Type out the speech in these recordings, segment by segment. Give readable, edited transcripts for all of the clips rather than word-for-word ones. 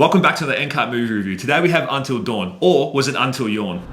Welcome back to the NCUT movie review. Today we have Until Dawn, or was it Until Yawn?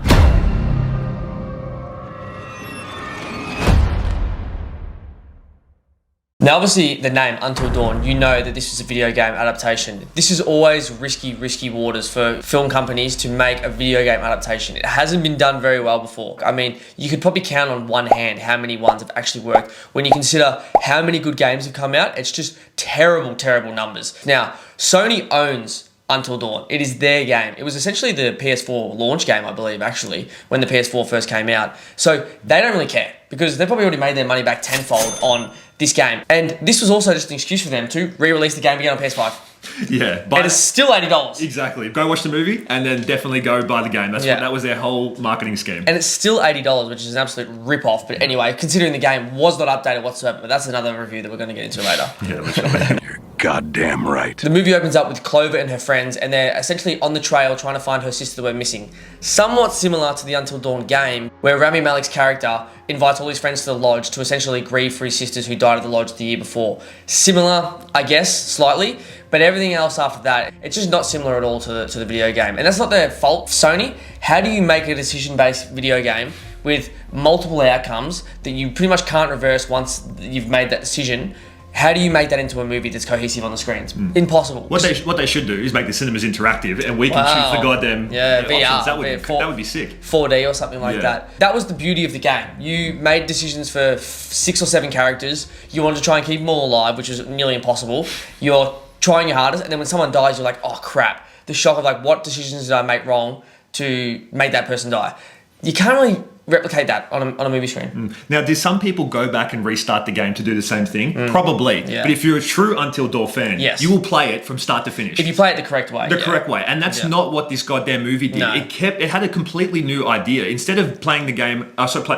Now obviously the name Until Dawn, you know that this is a video game adaptation. This is always risky waters for film companies to make a video game adaptation. It hasn't been done very well before. I mean, you could probably count on one hand how many ones have actually worked. When you consider how many good games have come out, it's just terrible numbers. Now, Sony owns Until Dawn. It is their game. It was essentially the PS4 launch game, I believe, actually, when the PS4 first came out. So they don't really care because they've probably already made their money back tenfold on this game. And this was also just an excuse for them to re-release the game again on PS5. Yeah. But it's still $80. Exactly. Go watch the movie and then definitely go buy the game. That was their whole marketing scheme. And it's still $80, which is an absolute rip-off. But anyway, considering the game was not updated whatsoever, but that's another review that we're going to get into later. Yeah, literally. You're goddamn right. The movie opens up with Clover and her friends, and they're essentially on the trail trying to find her sister that went missing. Somewhat similar to the Until Dawn game, where Rami Malek's character invites all his friends to the lodge to essentially grieve for his sisters who died at the lodge the year before. Similar, I guess, slightly, but everything else after that, it's just not similar at all to the video game. And that's not their fault. Sony, how do you make a decision-based video game with multiple outcomes that you pretty much can't reverse once you've made that decision? How do you make that into a movie that's cohesive on the screens? Impossible. What they should do is make the cinemas interactive, and we can choose the goddamn VR. Options. That would be sick. 4D or something like that. That was the beauty of the game. You made decisions for 6 or 7 characters. You wanted to try and keep them all alive, which is nearly impossible. You're trying your hardest, and then when someone dies, you're like, oh crap. The shock of like, what decisions did I make wrong to make that person die? You can't really replicate that on a movie screen. Now, do some people go back and restart the game to do the same thing? Probably. Yeah. But if you're a true Until Dawn fan, yes, you will play it from start to finish. If you play it the correct way. The correct way. And that's not what this goddamn movie did. No. It had a completely new idea. Instead of playing the game,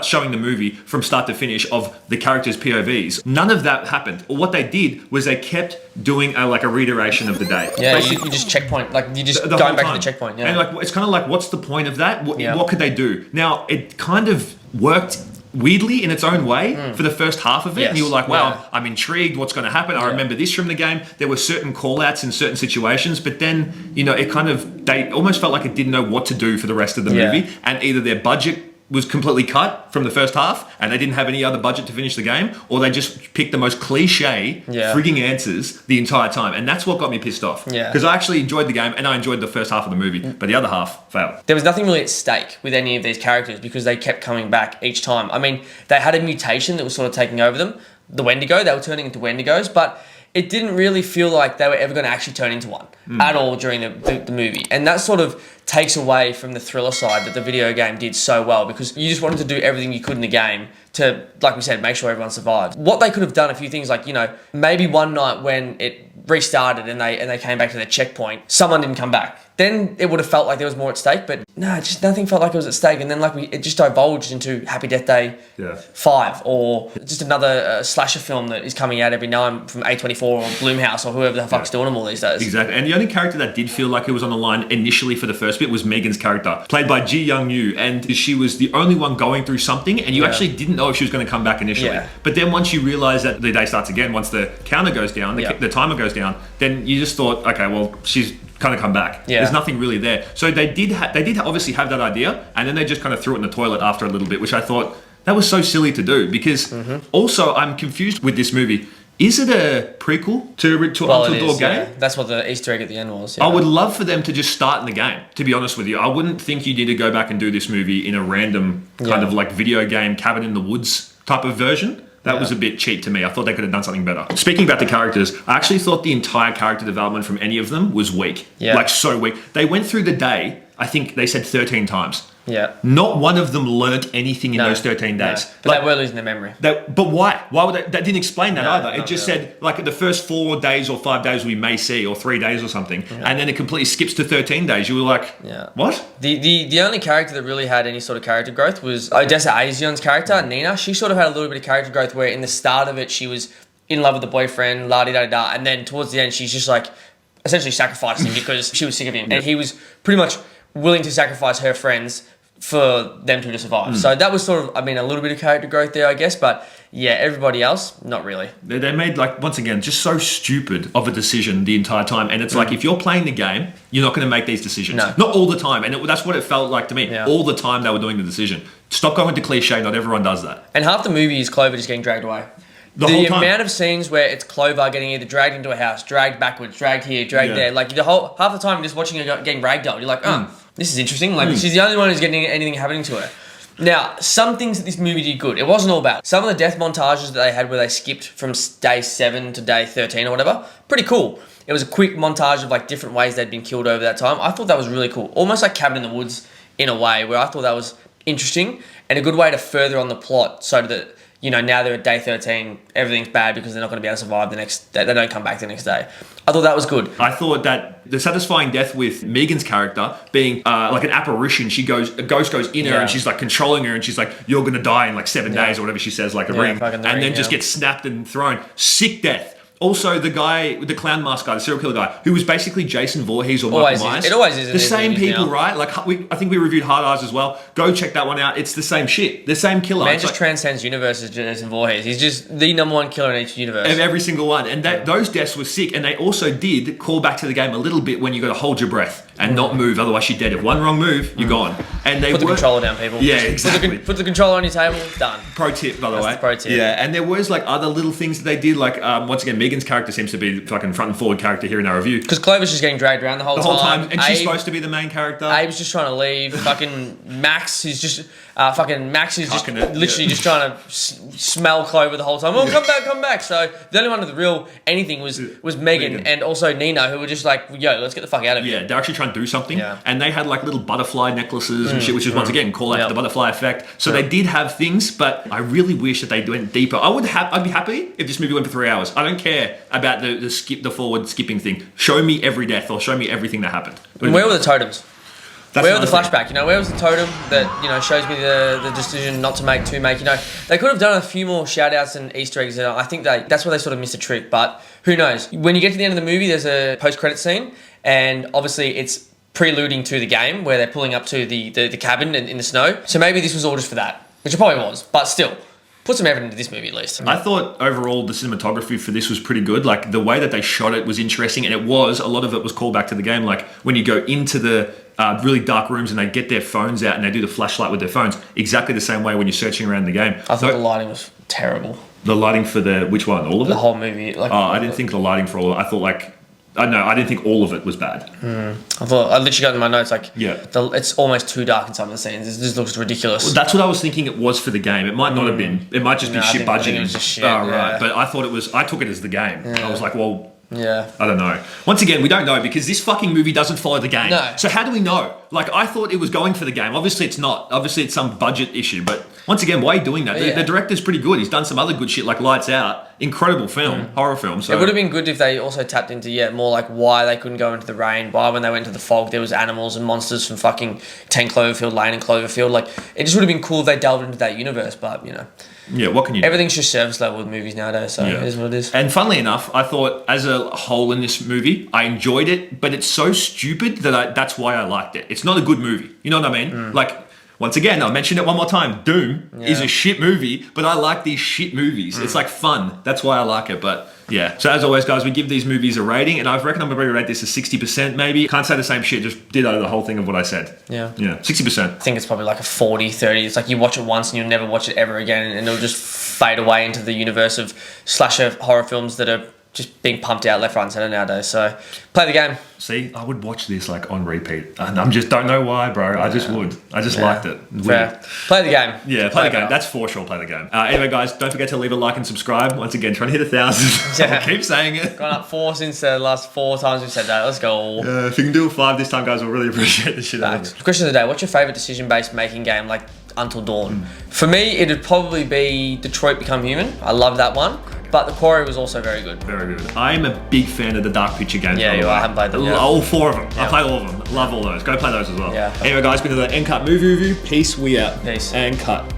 showing the movie from start to finish of the characters' POVs, none of that happened. Or what they did was they kept doing a reiteration of the day. Yeah, you just checkpoint, like you just going back to the checkpoint. Yeah. And it's kind of like, what's the point of that? What could they do? Now, it kind of worked weirdly in its own way for the first half of it. Yes. And you were like, wow, I'm intrigued. What's going to happen? I remember this from the game. There were certain call-outs in certain situations, but then, it they almost felt like it didn't know what to do for the rest of the movie. And either their budget was completely cut from the first half and they didn't have any other budget to finish the game, or they just picked the most cliche frigging answers the entire time. And that's what got me pissed off. Yeah. Because I actually enjoyed the game and I enjoyed the first half of the movie, but the other half failed. There was nothing really at stake with any of these characters because they kept coming back each time. I mean, they had a mutation that was sort of taking over them, the Wendigo. They were turning into Wendigos, but it didn't really feel like they were ever going to actually turn into one at all during the movie. And that sort of takes away from the thriller side that the video game did so well, because you just wanted to do everything you could in the game to, like we said, make sure everyone survived. What they could have done, a few things like, maybe one night when it restarted and they came back to their checkpoint, someone didn't come back. Then it would have felt like there was more at stake, but no, just nothing felt like it was at stake. And then it just divulged into Happy Death Day 5, or just another slasher film that is coming out every now from A24 or Blumhouse or whoever the fuck's doing them all these days. Exactly. And the only character that did feel like it was on the line initially for the first bit was Megan's character, played by Ji Young Yu, and she was the only one going through something, and you actually didn't know if she was going to come back initially. Yeah. But then once you realise that the day starts again, once the counter goes down, the timer goes down, then you just thought, okay, well, she's kind of come back. Yeah. There's nothing really there. So they did obviously have that idea, and then they just kind of threw it in the toilet after a little bit, which I thought that was so silly to do, because also I'm confused with this movie. Is it a prequel to Until Dawn game? Yeah. That's what the Easter egg at the end was. Yeah. I would love for them to just start in the game, to be honest with you. I wouldn't think you need to go back and do this movie in a random kind of like video game cabin in the woods type of version. That was a bit cheap to me. I thought they could have done something better. Speaking about the characters, I actually thought the entire character development from any of them was weak. Yeah. Like, so weak. They went through the day, I think they said 13 times. Yeah. Not one of them learnt anything in those 13 days. No. But they were losing their memory. But why? Why would that didn't explain that either. It just said, like, the first 4 days or 5 days we may see, or 3 days or something. Yeah. And then it completely skips to 13 days. You were like, what? The only character that really had any sort of character growth was Odessa Azion's character, Nina. She sort of had a little bit of character growth where in the start of it, she was in love with the boyfriend, la-di-da-da, and then towards the end, she's just like essentially sacrificing because she was sick of him. And he was pretty much willing to sacrifice her friends for them to survive. So that was sort of, I mean, a little bit of character growth there, I guess, but yeah, everybody else, not really. They made, like, once again, just so stupid of a decision the entire time. And it's like, if you're playing the game, you're not going to make these decisions. No. Not all the time. And that's what it felt like to me. Yeah. All the time they were doing the decision. Stop going to cliche. Not everyone does that. And half the movie is Clover just getting dragged away. The whole time. amount of scenes where it's Clover getting either dragged into a house, dragged backwards, dragged here, dragged there. Like, half the time you're just watching her getting ragdolled. You're like, this is interesting. Like, she's the only one who's getting anything happening to her. Now, some things that this movie did good. It wasn't all bad. Some of the death montages that they had where they skipped from day 7 to day 13 or whatever, pretty cool. It was a quick montage of, like, different ways they'd been killed over that time. I thought that was really cool. Almost like Cabin in the Woods in a way, where I thought that was interesting and a good way to further on the plot so that, you know, now they're at day 13, everything's bad because they're not going to be able to survive the next day. They don't come back the next day. I thought that was good. I thought that the satisfying death with Megan's character being like an apparition, a ghost goes in her and she's like controlling her and she's like, you're going to die in like 7 days or whatever she says, like a ring. And then just gets snapped and thrown. Sick death. Also, the guy with the clown mask guy, the serial killer guy, who was basically Jason Voorhees or Michael Myers. It always is. The same people, right? Like, I think we reviewed Hard Eyes as well. Go check that one out. It's the same shit. The same killer. Man just transcends universes, Jason Voorhees. He's just the #1 killer in each universe. Of every single one. And those deaths were sick. And they also did call back to the game a little bit when you got to hold your breath and not move. Otherwise, you're dead. If one wrong move, you're gone. And they put the controller down, people. Yeah, exactly. Put the controller on your table. Done. Pro tip, by the way. That's the pro tip. Yeah, and there was like other little things that they did. Like once again, Megan's character seems to be fucking front and forward character here in our review. Because Clover's just getting dragged around the whole time. And she's supposed to be the main character. Abe's just trying to leave. Fucking Max is just literally just trying to smell Clover the whole time. Oh, come back. So the only one with the real anything was Megan and also Nina, who were just like, yo, let's get the fuck out of here. Yeah, they're actually trying to do something. Yeah. And they had like little butterfly necklaces and shit, which is once again call out the butterfly effect. So they did have things, but I really wish that they went deeper. I'd be happy if this movie went for 3 hours. I don't care about the forward skipping thing. Show me every death or show me everything that happened. Where were the totems? That's where was the flashback? You know, where was the totem that, you know, shows me the decision not to make, you know, they could have done a few more shout outs and Easter eggs. I think that's where they sort of missed a trick, but who knows? When you get to the end of the movie, there's a post-credit scene, and obviously it's preluding to the game where they're pulling up to the cabin in the snow. So maybe this was all just for that, which it probably was, but still. Put some effort into this movie at least. I thought overall the cinematography for this was pretty good. Like the way that they shot it was interesting, and a lot of it was called back to the game. Like when you go into the really dark rooms and they get their phones out and they do the flashlight with their phones, exactly the same way when you're searching around the game. I thought the lighting was terrible. The lighting for which one? All of it? The whole movie. I didn't think the lighting for all of it. I thought I didn't think all of it was bad. I literally got in my notes it's almost too dark in some of the scenes. It just looks ridiculous. Well, that's what I was thinking it was for the game. It might not have been. It might just be shit budgeting. I think it was just shit. Oh, right. But I thought it was. I took it as the game. Yeah. I was like, well. Yeah. I don't know. Once again, we don't know because this fucking movie doesn't follow the game. No. So how do we know? Like, I thought it was going for the game. Obviously, it's not. Obviously, it's some budget issue. But once again, why are you doing that? The director's pretty good. He's done some other good shit like Lights Out. Incredible film. Horror film. So. It would have been good if they also tapped into, more like why they couldn't go into the rain. Why when they went to the fog, there was animals and monsters from fucking 10 Cloverfield Lane and Cloverfield. Like, it just would have been cool if they delved into that universe. But, you know. Yeah, what can you do? Everything's just service level with movies nowadays, so it is what it is. And funnily enough, I thought as a whole in this movie, I enjoyed it, but it's so stupid that that's why I liked it. It's not a good movie. You know what I mean? Like, once again, I'll mention it one more time. Doom is a shit movie, but I like these shit movies. It's like fun. That's why I like it, but... Yeah. So as always, guys, we give these movies a rating, and I reckon I'm going to rate this as 60% maybe. Can't say the same shit, just ditto the whole thing of what I said. Yeah. Yeah, 60%. I think it's probably like a 40, 30. It's like you watch it once and you'll never watch it ever again, and it'll just fade away into the universe of slasher horror films that are just being pumped out left, right, and centre nowadays. So play the game. See, I would watch this like on repeat. And I'm just don't know why, bro. I just would. I just liked it. Fair. Play the game. Yeah, play the game. That's for sure. Play the game. Anyway, guys, don't forget to leave a like and subscribe. Once again, trying to hit 1,000. I'll keep saying it. Gone up 4 since the last 4 times we've said that. Let's go. If you can do a 5 this time, guys, we'll really appreciate the shit out of it. Question of the day: what's your favourite decision-based making game? Like Until Dawn. For me, it'd probably be Detroit Become Human. I love that one. But the Quarry was also very good. Very good. I'm a big fan of the Dark Picture games. Yeah, I haven't played them yet. All 4 of them. I played all of them. Love all those. Go play those as well. Yeah. Anyway, guys, been to the NCUT movie review. Peace, we out. Peace. And cut.